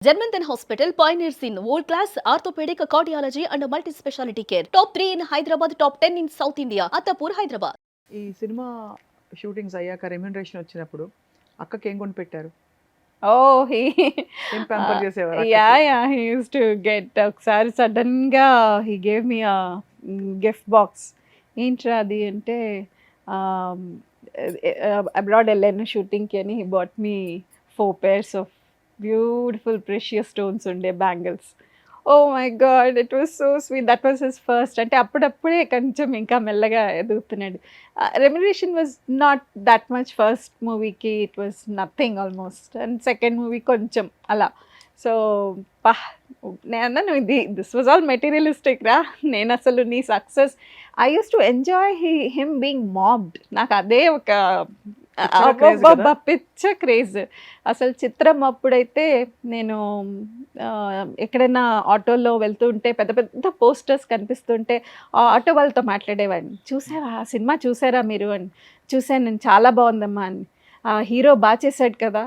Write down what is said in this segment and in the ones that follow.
Germanton Hospital pioneers in world-class orthopedic cardiology and multi-specialty care. Top 3 in Hyderabad, top 10 in South India. Attapur, Hyderabad. ఈ cinema shootings అయ్యాక remuneration వచ్చినప్పుడు అక్కకి ఏం కొనిపెట్టారు? Oh, he ఏం pamper చేసేవారు yeah, అక్కకి? yeah, he used to get ఒకసారి సడన్గా he gave me a gift box. ఏంట్రా అది అంటే అబ్రాడ్ వెళ్ళాను షూటింగ్కి అని he bought me 4 pairs of beautiful precious stones ఉండే bangles. Oh my God, it was so sweet. That was his first. అంటే అప్పుడప్పుడే కొంచెం ఇంకా మెల్లగా ఎదుగుతున్నాడు. Remuneration was not that much first మూవీకి, it was nothing almost. And second movie కొంచెం అలా. సో పా నేను అన్నాను దిస్ వాజ్ ఆల్ మెటీరియలిస్టిక్ రా. నేను అసలు నీ success I use to enjoy him being mobbed. నాకు అదే ఒక పిచ్చ క్రేజ్. అసలు చిత్రం అప్పుడైతే నేను ఎక్కడైనా ఆటోలో వెళ్తుంటే పెద్ద పెద్ద పోస్టర్స్ కనిపిస్తుంటే ఆటో వాళ్ళతో మాట్లాడేవాడిని, చూసారా సినిమా చూసారా మీరు అని. చూసాను నేను, చాలా బాగుందమ్మా అని. ఆ హీరో బాగా చేశాడు కదా.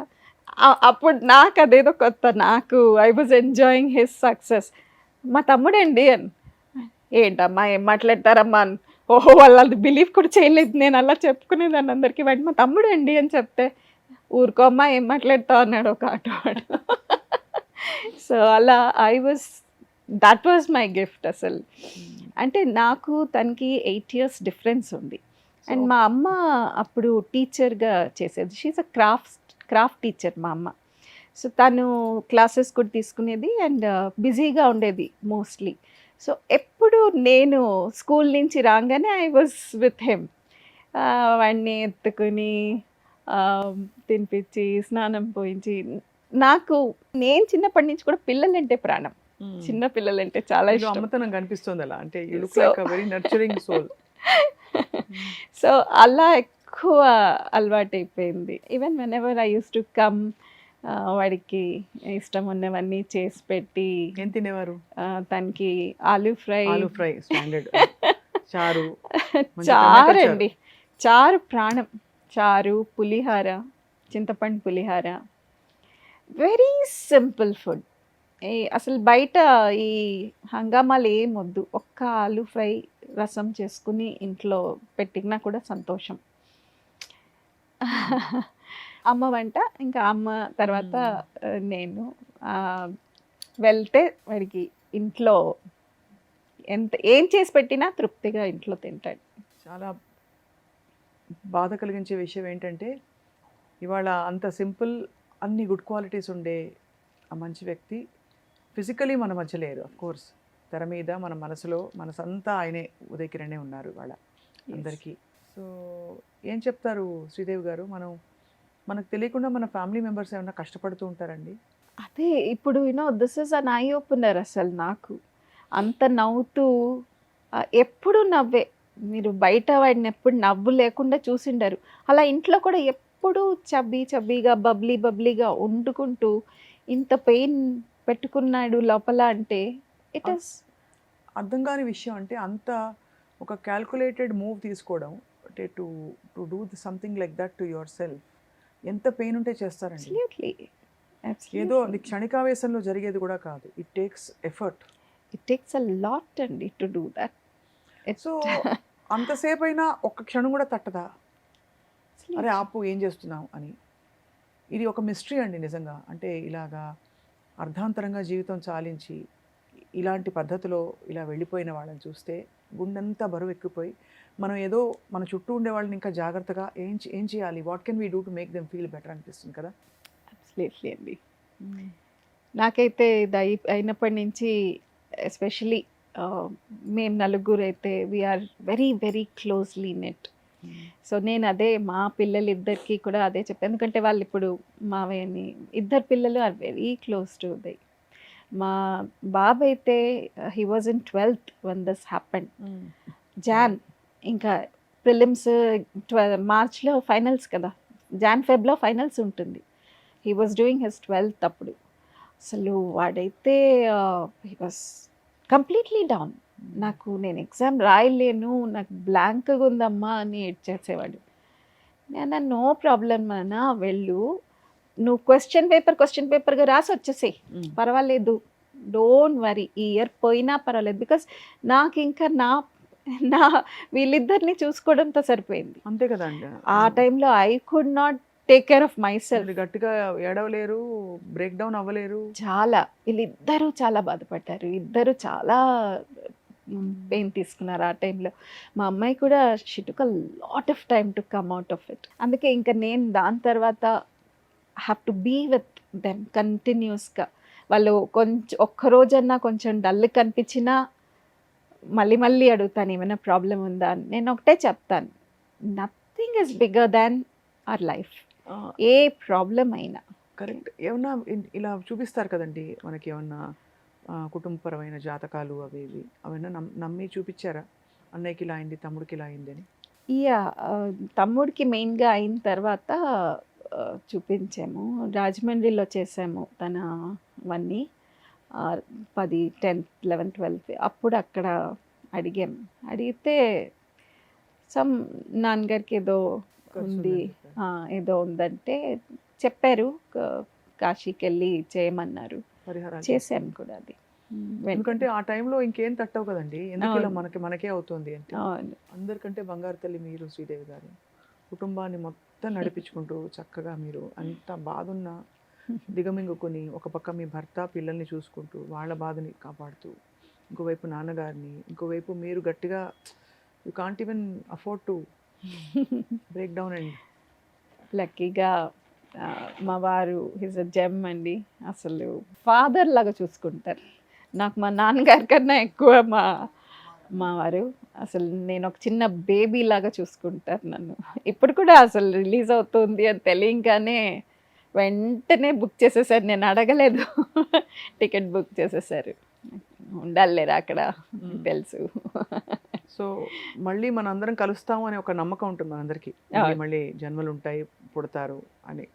అప్పుడు నాకు అదేదో కొత్త, నాకు I was enjoying his success. మా తమ్ముడండి అని. ఏంటమ్మా ఏం మాట్లాడతారమ్మా అని. ఓహో, వాళ్ళు బిలీవ్ కూడా చేయలేదు నేను అలా చెప్పుకునేదాన్ని అందరికీ. వాడి మా తమ్ముడు అండి అని చెప్తే, ఊరుకో అమ్మా ఏం మాట్లాడతావు అన్నాడు ఒక ఆటోవాడు. సో అలా దట్ వాజ్ మై గిఫ్ట్ అసలు. అంటే నాకు తనకి 8 years డిఫరెన్స్ ఉంది. అండ్ మా అమ్మ అప్పుడు టీచర్గా చేసేది. షీఈస్ అ క్రాఫ్ట్ టీచర్ మా అమ్మ. సో తను క్లాసెస్ కూడా తీసుకునేది అండ్ బిజీగా ఉండేది మోస్ట్లీ. సో ఎప్పుడు నేను స్కూల్ నుంచి రాగానే ఐ వాజ్ విత్ హిమ్. వాడిని ఎత్తుకుని తినిపించి స్నానం పోయించి, నాకు నేను చిన్నప్పటి నుంచి కూడా పిల్లలంటే ప్రాణం. చిన్న పిల్లలంటే చాలా ఇష్టం. అమ్మతనం కనిపిస్తుంది అలా, అంటే you look like a very nurturing soul. So అలా ఎక్కువ అలవాటు అయిపోయింది. Even whenever I use to come, వాడికి ఇష్టం ఉన్నవన్నీ చేసి పెట్టి. ఏం తినేవారు? తనకి ఆలూ ఫ్రై స్టాండర్డ్. చారు చారండి, చారు ప్రాణం. చారు, పులిహార, చింతపండు పులిహార, వెరీ సింపుల్ ఫుడ్. అసలు బయట ఈ హంగామాలు ఏం వద్దు. ఒక్క ఆలూ ఫ్రై రసం చేసుకుని ఇంట్లో పెట్టినా కూడా సంతోషం. అమ్మ వంట, ఇంకా అమ్మ తర్వాత నేను. వెళ్తే వాడికి ఇంట్లో ఏం చేసి పెట్టినా తృప్తిగా ఇంట్లో తింటాడు. చాలా బాధ కలిగించే విషయం ఏంటంటే, ఇవాళ అంత సింపుల్, అన్ని గుడ్ క్వాలిటీస్ ఉండే ఆ మంచి వ్యక్తి ఫిజికలీ మన మధ్య లేరు. అఫ్ కోర్స్ తెర మీద, మన మనసులో, మనసంతా ఆయనే, ఉదయ్ కిరణే ఉన్నారు ఇవాళ అందరికీ. సో ఏం చెప్తారు శ్రీదేవి గారు? మనకు తెలియకుండా మన ఫ్యామిలీ మెంబర్స్ ఏమైనా కష్టపడుతూ ఉంటారండి? అదే ఇప్పుడు this is an eye opener. అసలు నాకు అంత నవ్వుతూ, ఎప్పుడు నవ్వే. మీరు బయట వాడిని ఎప్పుడు నవ్వు లేకుండా చూసిండరు. అలా ఇంట్లో కూడా ఎప్పుడు చబ్బీగా బబ్లీగా వండుకుంటూ ఇంత పెయిన్ పెట్టుకున్నాడు లోపల అంటే ఇట్ ఈస్ అర్థం కాని విషయం. అంటే అంత ఒక క్యాల్కులేటెడ్ మూవ్ తీసుకోవడం, అంటే to do something like that to your self, ఎంత పెయిన్ ఉంటే చేస్తారండి. ఏదో క్షణికావేశంలో జరిగేది కూడా కాదు. It takes effort. It takes a lot అండి టు డూ దట్. సో అంతసేపు అయినా ఒక్క క్షణం కూడా తట్టదా? అరే ఆపు, ఏం చేస్తున్నావు అని. ఇది ఒక మిస్టరీ అండి నిజంగా. అంటే ఇలాగా అర్ధాంతరంగా జీవితం చాలించి ఇలాంటి పద్ధతిలో ఇలా వెళ్ళిపోయిన వాళ్ళని చూస్తే గుండెంతా బరువు ఎక్కిపోయి, మనం ఏదో మన చుట్టూ ఉండే వాళ్ళని ఇంకా జాగ్రత్తగా ఏం చేయాలి, what can we do to make them feel better అనిపిస్తుంది కదా. అబ్సల్యూట్లీ అండి. నాకైతే ఇది అయినప్పటి నుంచి ఎస్పెషలీ మేము నలుగురు అయితే we are very very closely knit. So నేను అదే మా పిల్లలిద్దరికీ కూడా అదే చెప్పాను. ఎందుకంటే వాళ్ళు ఇప్పుడు మావయ్యని, ఇద్దరు పిల్లలు are very close to they. మా బాబు అయితే he was in 12th one this happen. Jan ఇంకా ప్రిలిమ్స్, మార్చ్లో ఫైనల్స్ కదా, ఫెబ్లో ఫైనల్స్ ఉంటుంది. He was doing his 12th అప్పుడు. అసలు వాడైతే హీ వాజ్ కంప్లీట్లీ డౌన్. నేను ఎగ్జామ్ రాయలేను, నాకు బ్లాంక్గా ఉందమ్మా అని ఏడ్చేసేవాడు. నేను నో ప్రాబ్లం అన్నా, వెళ్ళు, నువ్వు క్వశ్చన్ పేపర్గా రాసి వచ్చేసేయి, పర్వాలేదు, డోంట్ వరీ, ఈ ఇయర్ పోయినా పర్వాలేదు. బికాస్ నాకు ఇంకా నా నా వీళ్ళిద్దరిని చూసుకోవడంతో సరిపోయింది. అంతే కదండి. ఆ టైంలో I could not take care of my self. మీరు గట్టిగా ఏడవలేరు, బ్రేక్ డౌన్ అవ్వలేరు. చాలా, వీళ్ళిద్దరూ చాలా బాధపడ్డారు, ఇద్దరు చాలా పెయిన్ తీసుకున్నారు ఆ టైంలో. మా అమ్మాయి కూడా she took a lot of time to come out of it. అందుకే ఇంకా నేను దాని తర్వాత have to be with them కంటిన్యూస్గా. వాళ్ళు కొంచెం ఒక్కరోజన్నా కొంచెం డల్ కనిపించినా మళ్ళీ మళ్ళీ అడుగుతాను ఏమైనా ప్రాబ్లం ఉందా అని. నేను ఒకటే చెప్తాను, nothing is bigger than our life. A problem అయినా కరెక్ట్. ఏమన్నా ఇలా చూపిస్తారు కదండి మనకి, ఏమన్నా కుటుంబపరమైన జాతకాలు అవి ఇవి అవన్నీ నమ్మి చూపించారా? అన్నయ్యకి ఇలా అయింది, తమ్ముడికి ఇలా అయింది అని. యా, తమ్ముడికి మెయిన్గా అయిన తర్వాత చూపించాము. రాజమండ్రిలో చేసాము తనవన్నీ 10, 10, 11, 12. అప్పుడు అక్కడ అడిగాం, అడిగితే సమ్ నాన్నగారికి ఏదో ఉంది, ఏదో ఉందంటే చెప్పారు, కాశీకి వెళ్ళి చేయమన్నారు. పరిహారాలు చేసాం కూడా అది. ఎందుకంటే ఆ టైంలో ఇంకేం తట్టవు కదండి, ఎందుకు ఇలా మనకే అవుతుంది అంటే. అవును. అందరికంటే బంగారు తల్లి మీరు, శ్రీదేవి గారు. కుటుంబాన్ని మొత్తం నడిపించుకుంటూ చక్కగా మీరు అంత బాధున్నా దిగమింగుకొని, ఒక పక్క మీ భర్త పిల్లల్ని చూసుకుంటూ వాళ్ళ బాధని కాపాడుతూ, ఇంకోవైపు నాన్నగారిని, ఇంకోవైపు మీరు గట్టిగా you can't even afford to break down and. లక్కీగా మా వారు హిజ్ అ జెమ్ అండి. అసలు ఫాదర్ లాగా చూసుకుంటారు. నాకు మా నాన్నగారి కన్నా ఎక్కువ మా వారు. అసలు నేను ఒక చిన్న బేబీ లాగా చూసుకుంటారు నన్ను. ఇప్పుడు కూడా అసలు రిలీజ్ అవుతుంది అని తెలియగానే వెంటనే బుక్ చేసేసారు, నేను అడగలేదు, టికెట్ బుక్ చేసేసారు. ఉండాలిలేరా అక్కడ, తెలుసు. సో మళ్ళీ మన అందరం కలుస్తాము అనే ఒక నమ్మకం ఉంటుంది మనందరికీ. మళ్ళీ జన్మలు ఉంటాయి, పుడతారు అని.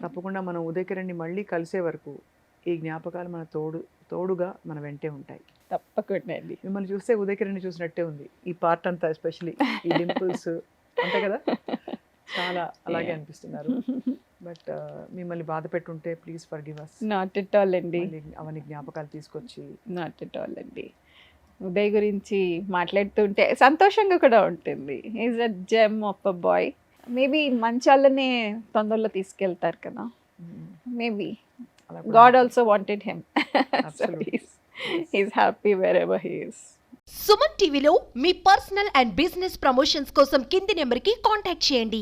తప్పకుండా మనం ఉదయకిరణ్ని మళ్ళీ కలిసే వరకు ఈ జ్ఞాపకాలు మన తోడుగా మన వెంటే ఉంటాయి. తప్పకుండా అండి. మిమ్మల్ని చూస్తే ఉదయకిరణ్ని చూసినట్టే ఉంది ఈ పార్ట్ అంతా, ఎస్పెషలీ ఈ డింపుల్స్ అంతే కదా, చాలా అలాగే అనిపిస్తున్నారు. బట్ మిమ్మల్ని బాధ పెట్టుంటే please forgive us. Not at all అండి. అవన్నీ జ్ఞాపకాలు తీసుకొచ్చి. నాట్ ఎట్ ఆల్ అండి. ఉదయ్ గురించి మాట్లాడుతుంటే సంతోషంగా కూడా ఉంటుంది. Is a gem of a boy. Maybe మంచి వాళ్ళనే తొందరలో తీసుకెళ్తారు కదా, maybe God also wanted him. He's happy wherever he is. Suman టీవీలో మీ పర్సనల్ అండ్ బిజినెస్ ప్రమోషన్స్ కోసం కింది నెంబర్కి కాంటాక్ట్ చేయండి.